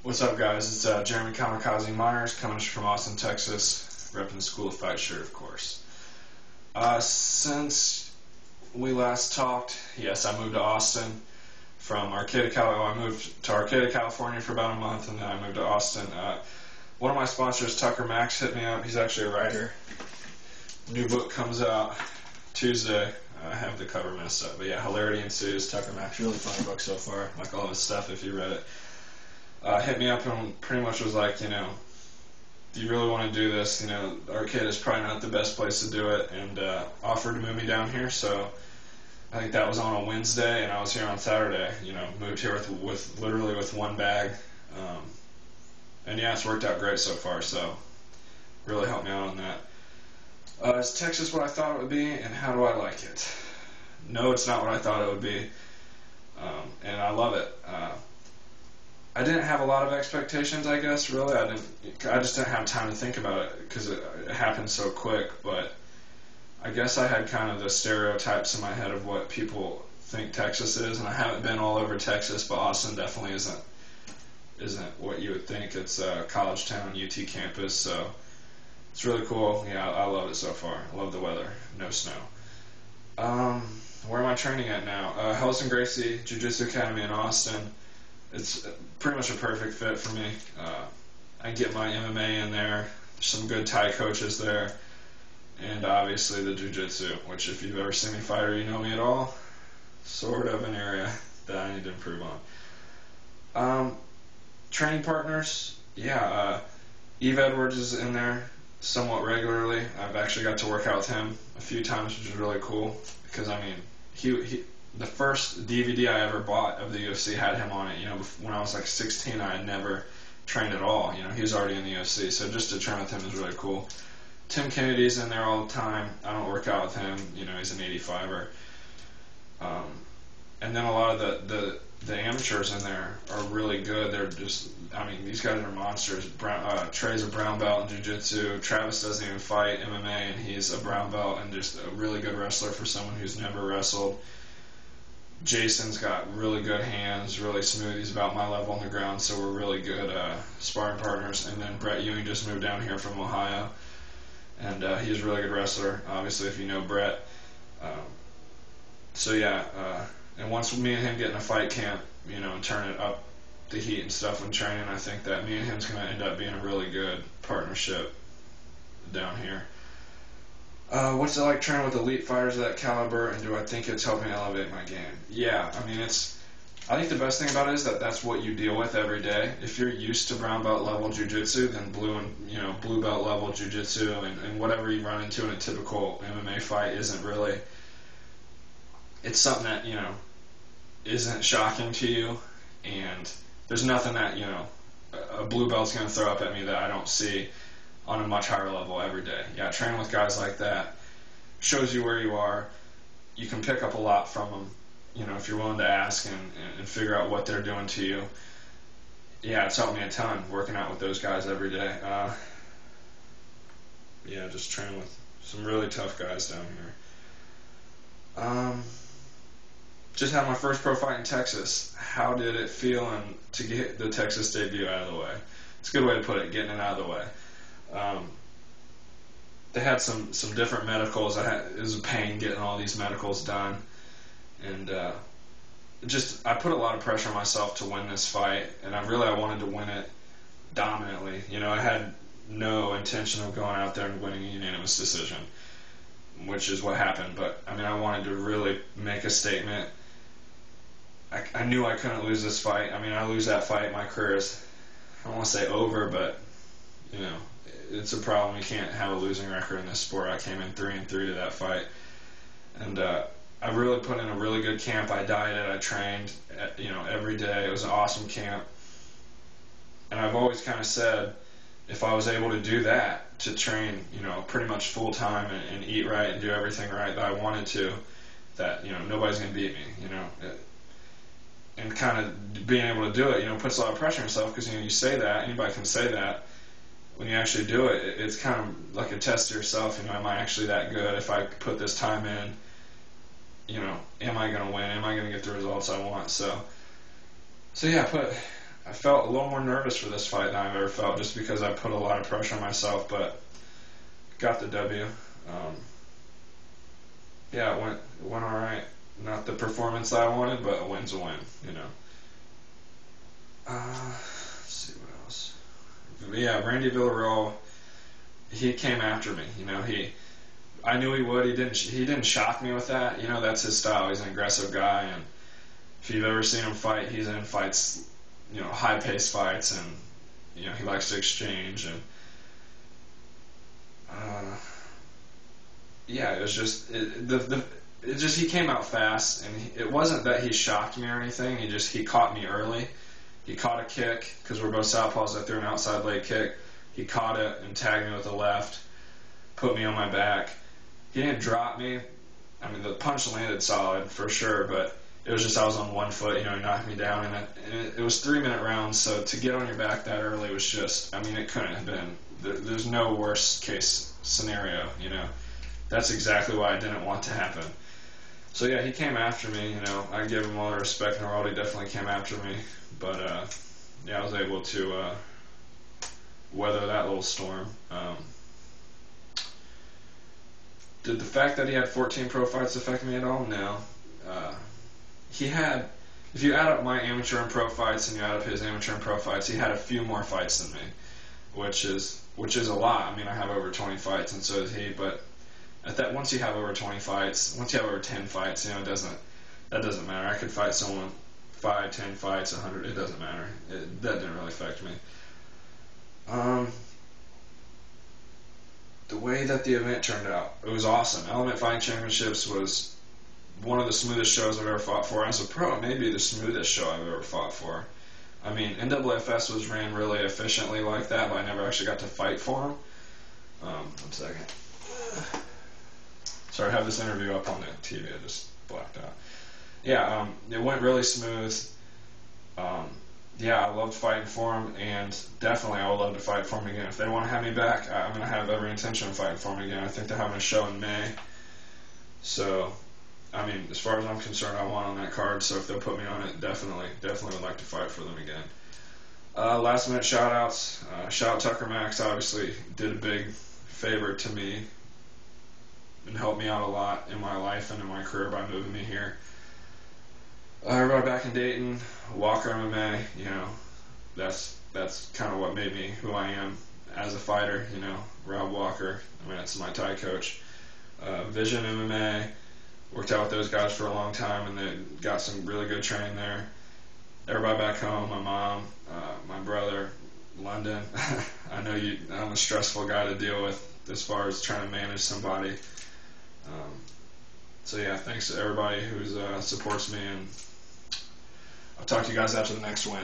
What's up, guys? It's Jeremy Kamikaze Myers coming from Austin, Texas, repping the School of Fight shirt, of course. Since we last talked, yes, I moved to Austin from Arcata, California. I moved to Arcata, California for about a month, and then I moved to Austin. One of my sponsors, Tucker Max, hit me up. He's actually a writer. New book comes out Tuesday. I have the cover messed up, but yeah, Hilarity Ensues. Tucker Max, really funny book so far. Like all of his stuff, if you read it. Hit me up and pretty much was like, if you really want to do this, Arcata is probably not the best place to do it, and offered to move me down here. So I think that was on a Wednesday, and I was here on Saturday. Moved here with literally with one bag, and yeah, it's worked out great so far. So really helped me out on that. Is Texas what I thought it would be, and how do I like it? No, it's not what I thought it would be, and I love it. I didn't have a lot of expectations, I guess, really. I just didn't have time to think about it because it happened so quick. But I guess I had kind of the stereotypes in my head of what people think Texas is, and I haven't been all over Texas, but Austin definitely isn't what you would think. It's a college town, UT campus, so it's really cool. Yeah, I love it so far. I love the weather. No snow. Where am I training at now? Hells and Gracie Jiu-Jitsu Academy in Austin. It's pretty much a perfect fit for me. I get my MMA in there. There's some good Thai coaches there. And obviously the Jiu-Jitsu, which if you've ever seen me fight or you know me at all, sort of an area that I need to improve on. Training partners, yeah. Eve Edwards is in there somewhat regularly. I've actually got to work out with him a few times, which is really cool. Because, the first DVD I ever bought of the UFC had him on it. When I was like 16, I had never trained at all. He was already in the UFC, so just to train with him is really cool. Tim Kennedy's in there all the time. I don't work out with him. He's an 85er. And then a lot of the amateurs in there are really good. They're just, these guys are monsters. Trey's a brown belt in Jiu-Jitsu. Travis doesn't even fight MMA, and he's a brown belt and just a really good wrestler for someone who's never wrestled. Jason's got really good hands, really smooth. He's about my level on the ground, so we're really good sparring partners. And then Brett Ewing just moved down here from Ohio, and he's a really good wrestler, obviously, if you know Brett. And once me and him get in a fight camp, and turn it up the heat and stuff when training, I think that me and him's going to end up being a really good partnership down here. What's it like training with elite fighters of that caliber, and do I think it's helping elevate my game? Yeah, I think the best thing about it is that that's what you deal with every day. If you're used to brown belt level jiu-jitsu, then blue belt level jiu-jitsu and whatever you run into in a typical MMA fight isn't really, it's something that, isn't shocking to you, and there's nothing that, a blue belt's going to throw up at me that I don't see on a much higher level every day. Yeah, training with guys like that shows you where you are. You can pick up a lot from them, if you're willing to ask and figure out what they're doing to you. Yeah, it's helped me a ton working out with those guys every day. Just training with some really tough guys down here. Just had my first pro fight in Texas. How did it feel to get the Texas debut out of the way? It's a good way to put it, getting it out of the way. They had some different medicals. It was a pain getting all these medicals done, and I put a lot of pressure on myself to win this fight, and I wanted to win it dominantly. I had no intention of going out there and winning a unanimous decision, which is what happened. But I wanted to really make a statement. I knew I couldn't lose this fight. I lose that fight, my career is, I don't want to say over, but it's a problem. You can't have a losing record in this sport. I came in 3-3 to that fight, and I really put in a really good camp. I dieted, I trained, every day. It was an awesome camp, and I've always kind of said, if I was able to do that, to train, pretty much full time and eat right and do everything right that I wanted to, that nobody's gonna beat me, and kind of being able to do it, puts a lot of pressure on yourself because you say that, anybody can say that. When you actually do it, it's kind of like a test to yourself. Am I actually that good? If I put this time in, am I going to win? Am I going to get the results I want? So yeah, I felt a little more nervous for this fight than I've ever felt, just because I put a lot of pressure on myself, but got the W. Yeah, it went all right. Not the performance that I wanted, but a win's a win, you know. Let's see what else. Yeah, Randy Villarreal, he came after me. You know, I knew he would. He didn't shock me with that. You know, that's his style. He's an aggressive guy, and if you've ever seen him fight, he's in fights, you know, high-paced fights, and you know he likes to exchange. And yeah, it was just he came out fast, and it wasn't that he shocked me or anything. He caught me early. He caught a kick because we're both southpaws. I threw an outside leg kick. He caught it and tagged me with the left, put me on my back. He didn't drop me. I mean, the punch landed solid for sure, but it was just I was on one foot. You know, he knocked me down, and it was 3-minute rounds. So to get on your back that early was just, I mean, it couldn't have been. There's no worst case scenario. You know, that's exactly why I didn't want to happen. So yeah, he came after me. You know, I give him all the respect in the world. He definitely came after me, but yeah, I was able to weather that little storm. Did the fact that he had 14 pro fights affect me at all? No. He had, if you add up my amateur and pro fights and you add up his amateur and pro fights, he had a few more fights than me, which is a lot. I mean, I have over 20 fights, and so does he. But once you have over 20 fights, once you have over 10 fights, you know, that doesn't matter. I could fight someone 5, 10 fights, 100. It doesn't matter. That didn't really affect me. The way that the event turned out, it was awesome. Element Fighting Championships was one of the smoothest shows I've ever fought for. As a pro, it may be the smoothest show I've ever fought for. I mean, NAAFS was ran really efficiently like that, but I never actually got to fight for them. 1 second. Sorry, I have this interview up on the TV. I just blacked out. Yeah, it went really smooth. Yeah, I loved fighting for him, and definitely I would love to fight for him again. If they want to have me back, I'm going to have every intention of fighting for him again. I think they're having a show in May. So, I mean, as far as I'm concerned, I want on that card, so if they'll put me on it, definitely would like to fight for them again. Last minute shout outs. Shout out Tucker Max, obviously did a big favor to me and helped me out a lot in my life and in my career by moving me here. Everybody back in Dayton, Walker MMA, you know, that's kind of what made me who I am as a fighter, you know, Rob Walker. I mean, that's my Thai coach. Vision MMA, worked out with those guys for a long time, and they got some really good training there. Everybody back home, my mom, my brother, London. I know I'm a stressful guy to deal with as far as trying to manage somebody. So yeah, thanks to everybody who supports me, and I'll talk to you guys after the next win.